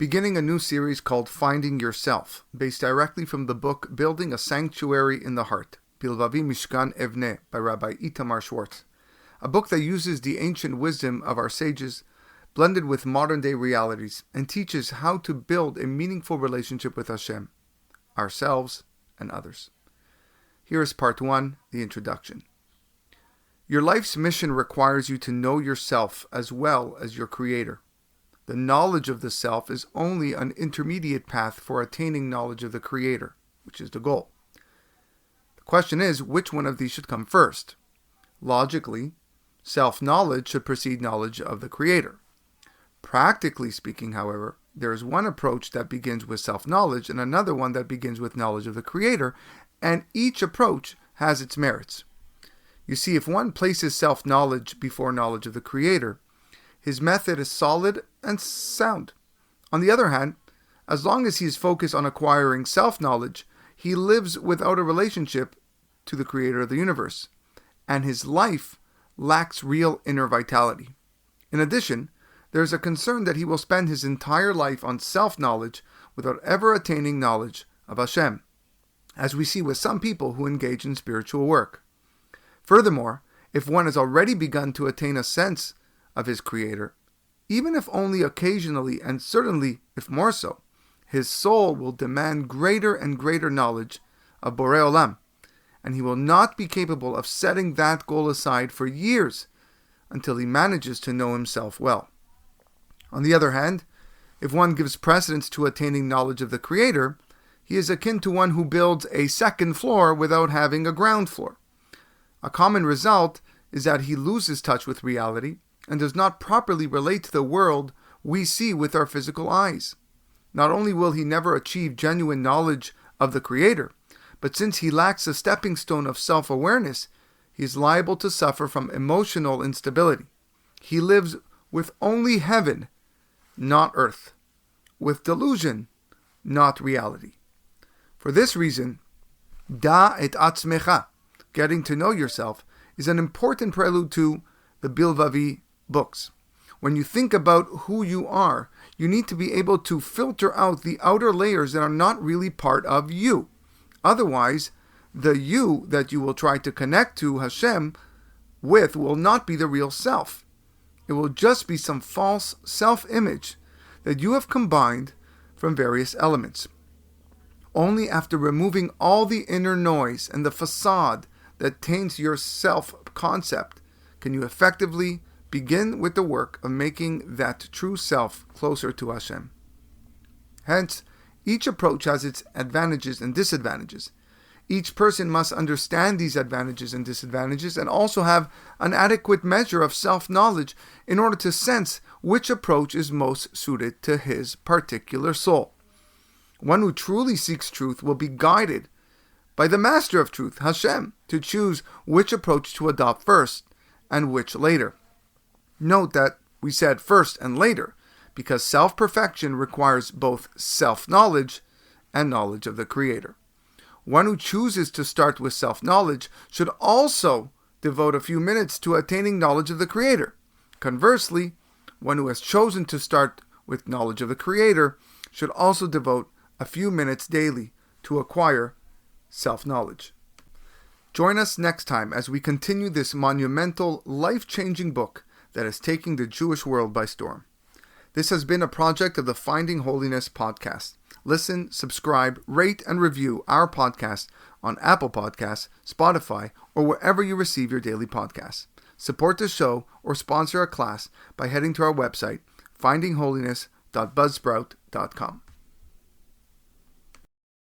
beginning a new series called Finding Yourself, based directly from the book Building a Sanctuary in the Heart, Bylvavi Mishkan Evne by Rabbi Itamar Schwartz, a book that uses the ancient wisdom of our sages blended with modern-day realities and teaches how to build a meaningful relationship with Hashem, ourselves, and others. Here is part 1, the introduction. Your life's mission requires you to know yourself as well as your Creator. The knowledge of the self is only an intermediate path for attaining knowledge of the Creator, which is the goal. The question is, which one of these should come first? Logically, self-knowledge should precede knowledge of the Creator. Practically speaking, however, there is one approach that begins with self-knowledge and another one that begins with knowledge of the Creator, and each approach has its merits. You see, if one places self-knowledge before knowledge of the Creator, his method is solid and sound. On the other hand, as long as he is focused on acquiring self-knowledge, he lives without a relationship to the Creator of the universe, and his life lacks real inner vitality. In addition, there is a concern that he will spend his entire life on self-knowledge without ever attaining knowledge of Hashem, as we see with some people who engage in spiritual work. Furthermore, if one has already begun to attain a sense of his Creator, even if only occasionally and certainly if more so, his soul will demand greater and greater knowledge of Borei Olam, and he will not be capable of setting that goal aside for years until he manages to know himself well. On the other hand, if one gives precedence to attaining knowledge of the Creator, he is akin to one who builds a second floor without having a ground floor. A common result is that he loses touch with reality and does not properly relate to the world we see with our physical eyes. Not only will he never achieve genuine knowledge of the Creator, but since he lacks a stepping stone of self-awareness, he is liable to suffer from emotional instability. He lives with only heaven, not earth, with delusion, not reality. For this reason, Da et atzmecha, getting to know yourself, is an important prelude to the Bylvavi books. When you think about who you are, you need to be able to filter out the outer layers that are not really part of you. Otherwise, the you that you will try to connect to Hashem with will not be the real self. It will just be some false self-image that you have combined from various elements. Only after removing all the inner noise and the facade that taints your self-concept can you effectively begin with the work of making that true self closer to Hashem. Hence, each approach has its advantages and disadvantages. Each person must understand these advantages and disadvantages and also have an adequate measure of self-knowledge in order to sense which approach is most suited to his particular soul. One who truly seeks truth will be guided by the Master of Truth, Hashem, to choose which approach to adopt first and which later. Note that we said first and later, because self-perfection requires both self-knowledge and knowledge of the Creator. One who chooses to start with self-knowledge should also devote a few minutes to attaining knowledge of the Creator. Conversely, one who has chosen to start with knowledge of the Creator should also devote a few minutes daily to acquire self-knowledge. Join us next time as we continue this monumental, life-changing book that is taking the Jewish world by storm. This has been a project of the Finding Holiness podcast. Listen, subscribe, rate, and review our podcast on Apple Podcasts, Spotify, or wherever you receive your daily podcasts. Support the show or sponsor a class by heading to our website, findingholiness.buzzsprout.com.